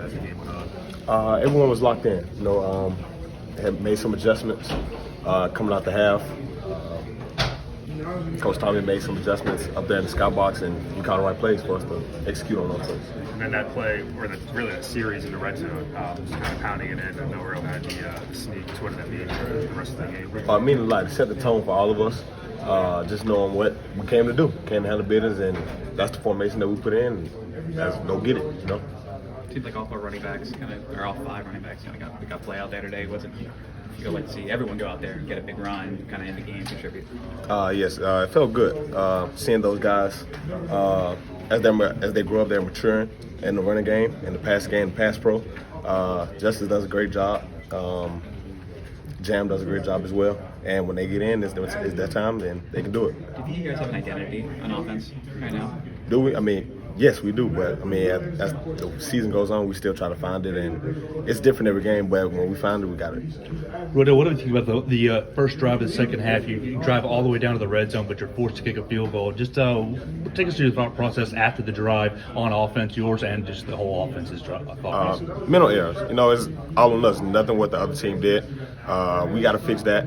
as the game went on? Everyone was locked in. Had made some adjustments coming out the half. Coach Tommy made some adjustments up there in the scout box, and he caught the right plays for us to execute on those plays. And then that play, or really that series in the red zone, just kind of pounding it in, and no real had the sneaks. What did that mean for the rest of the game? Meaning like to set the tone for all of us. Just knowing what we came to do, came to handle business, and that's the formation that we put in. And let's go get it, Seems like all four running backs, or all five running backs, got play out there today. You like to see everyone go out there and get a big run, kind of in the game, contribute. Yes, it felt good seeing those guys as they grow up, they're maturing in the running game, in the pass game, pass pro. Justice does a great job. Jam does a great job as well. And when they get in, it's their time, then they can do it. Do you think you guys have an identity on offense right now? Do we? Yes, we do. But, as the season goes on, we still try to find it. And it's different every game, but when we find it, we got it. Roydell, what do you think about the first drive of the second half? You drive all the way down to the red zone, but you're forced to kick a field goal. Just take us through the thought process after the drive on offense, yours and just the whole offense's thought process. Mental errors. It's all on us. Nothing what the other team did. We got to fix that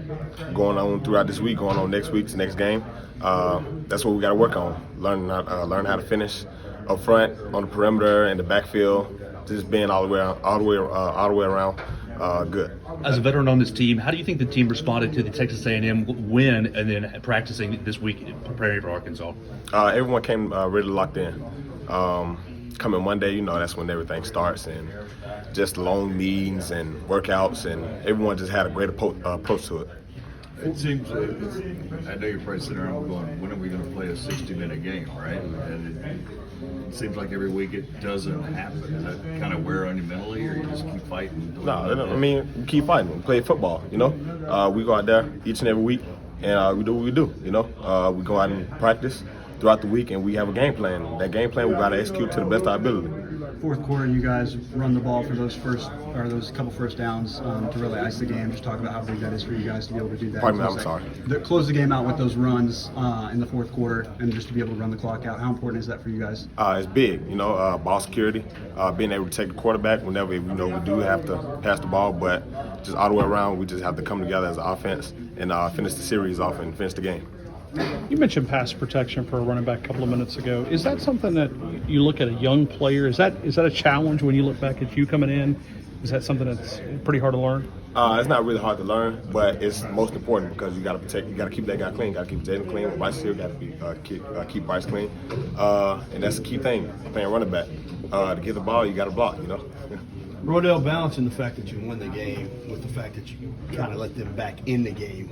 going on throughout this week, going on next week's next game. That's what we got to work on. Learn how to finish up front, on the perimeter, and the backfield. Just being all the way around good. As a veteran on this team, how do you think the team responded to the Texas A&M win and then practicing this week preparing for Arkansas? Everyone came really locked in. Coming Monday, that's when everything starts, and just long meetings and workouts, and everyone just had a great approach to it. It seems like I know you're probably sitting around going, when are we going to play a 60-minute game, right? And it seems like every week it doesn't happen. Does that kind of wear on you mentally, or you just keep fighting? No, we keep fighting. We play football, We go out there each and every week, and we do what we do, We go out and practice throughout the week, and we have a game plan. That game plan we got to execute to the best of our ability. Fourth quarter, you guys run the ball for those couple first downs to really ice the game. Just talk about how big that is for you guys to be able to do that. Pardon me, I'm sorry. Close the game out with those runs in the fourth quarter, and just to be able to run the clock out. How important is that for you guys? It's big, ball security, being able to take the quarterback whenever we do have to pass the ball, but just all the way around, we just have to come together as an offense and finish the series off and finish the game. You mentioned pass protection for a running back a couple of minutes ago. Is that something that you look at a young player? Is that a challenge when you look back at you coming in? Is that something that's pretty hard to learn? It's not really hard to learn, but it's most important because you got to protect. You got to keep that guy clean. You got to keep Jaden clean. Bryce here got to keep Bryce clean, and that's the key thing. Playing running back, to get the ball, you got to block. Roydell, balancing the fact that you won the game with the fact that you kind of let them back in the game.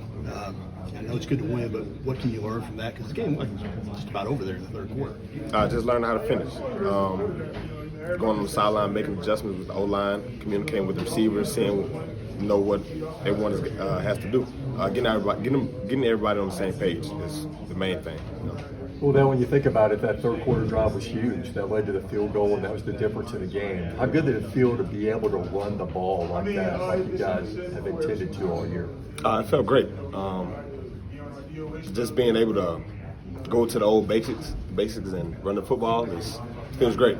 I know it's good to win, but what can you learn from that? Because the game was just about over there in the third quarter. Just learning how to finish. Going on the sideline, making adjustments with the O-line, communicating with the receivers, seeing what everyone has to do. Getting everybody on the same page is the main thing. Well, now when you think about it, that third quarter drive was huge. That led to the field goal, and that was the difference in the game. How good did it feel to be able to run the ball like that, like you guys have intended to all year? It felt great. Just being able to go to the old basics and run the football feels great.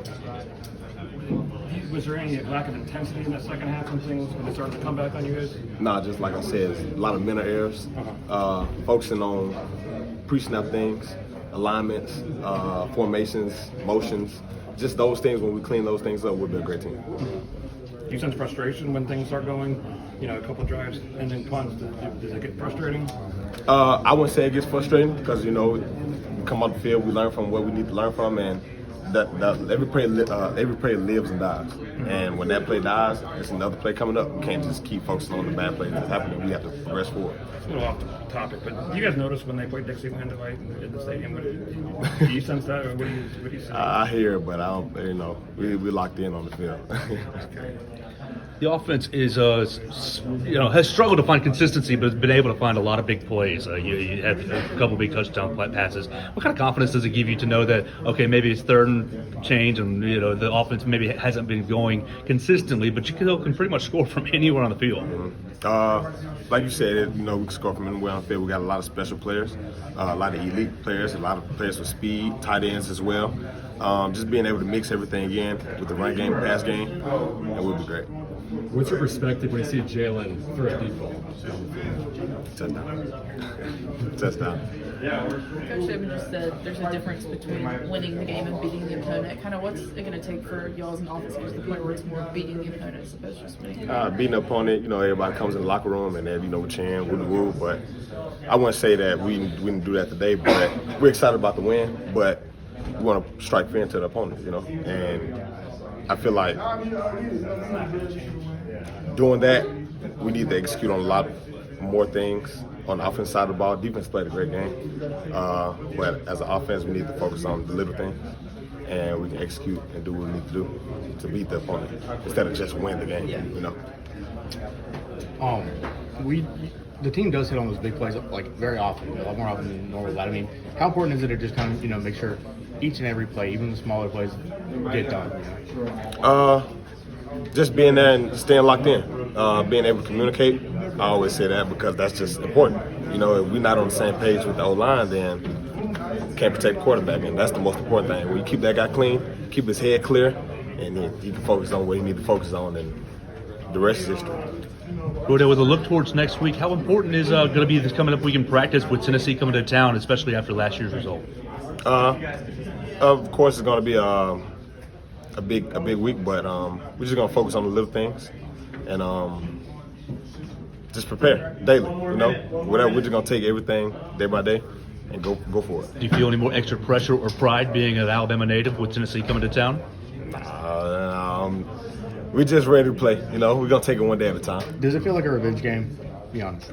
Was there any lack of intensity in that second half when things started to come back on you guys? Nah, just like I said, a lot of mental errors. Focusing on pre-snap things, alignments, formations, motions, just those things. When we clean those things up, we'll be a great team. Do you sense frustration when things start going, a couple of drives and then punts? Does it get frustrating? I wouldn't say it gets frustrating because, we come off the field, we learn from what we need to learn from, and that every play lives and dies. And when that play dies, there's another play coming up. We can't just keep focusing on the bad plays that's happening. We have to progress forward. It's a little off the topic, but do you guys notice when they play Dixieland tonight in the stadium? Do you sense that, or what do you see? I hear it, but I don't. We locked in on the field. The offense is, has struggled to find consistency, but has been able to find a lot of big plays. You had a couple big touchdown passes. What kind of confidence does it give you to know that, okay, maybe it's third and change, and the offense maybe hasn't been going consistently, but you can pretty much score from anywhere on the field? Like you said, we can score from anywhere on the field. We got a lot of special players, a lot of elite players, a lot of players with speed, tight ends as well. just being able to mix everything in with the run game, pass game, it would be great. What's your perspective when you see Jalen throw a deep ball? Touchdown. Touchdown. Coach Shipman just said there's a difference between winning the game and beating the opponent. Kind of what's it going to take for y'all as an offense to get to the point where it's more beating the opponent as opposed to just winning? Beating the opponent, everybody comes in the locker room and then, we're cheering, woo-woo, but I wouldn't say that we didn't do that today, but we're excited about the win, but we want to strike fear into the opponent, and I feel like doing that, we need to execute on a lot more things on the offense side of the ball. Defense played a great game, but as an offense, we need to focus on the little things, and we can execute and do what we need to do to beat the opponent instead of just win the game. The team does hit on those big plays like very often, a lot more often than normal. But I mean, how important is it to just kind of make sure each and every play, even the smaller plays, get done? Just being there and staying locked in, being able to communicate. I always say that because that's just important. If we're not on the same page with the O-line, then we can't protect the quarterback, and that's the most important thing. When you keep that guy clean, keep his head clear, and then he can focus on what he needs to focus on, and the rest is history. Roydell, with a look towards next week, how important is going to be this coming up week in practice with Tennessee coming to town, especially after last year's result? Of course, it's going to be a big week, but we're just going to focus on the little things and just prepare daily. Whatever, we're just going to take everything day by day and go for it. Do you feel any more extra pressure or pride being an Alabama native with Tennessee coming to town? We're just ready to play. We're going to take it one day at a time. Does it feel like a revenge game? Be honest.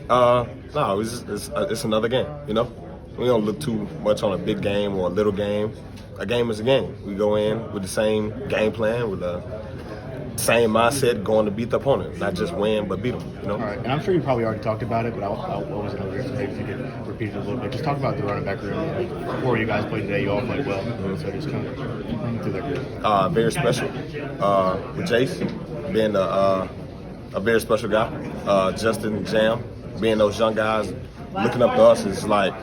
No, it's another game, We don't look too much on a big game or a little game. A game is a game. We go in with the same game plan, with the same mindset, going to beat the opponent, not just win, but beat them. All right, and I'm sure you probably already talked about it, but I wasn't over there, so maybe if you could repeat it a little bit. Just talk about the running back room. Before you guys played today, you all played well, so just kind of run through that group. Very special. With Jace being a very special guy. Justin, Jam, being those young guys, looking up to us is like,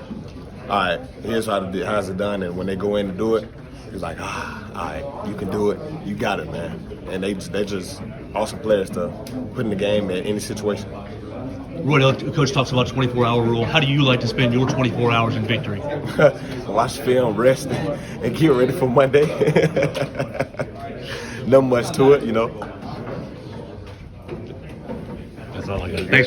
all right, here's how's it done, and when they go in to do it, it's like, all right, you can do it, you got it, man. And they're just awesome players to put in the game in any situation. Roydell, Coach talks about 24-hour rule. How do you like to spend your 24 hours in victory? Watch film, rest, and get ready for Monday. Not much to it, That's all I got. Thanks, Roydell.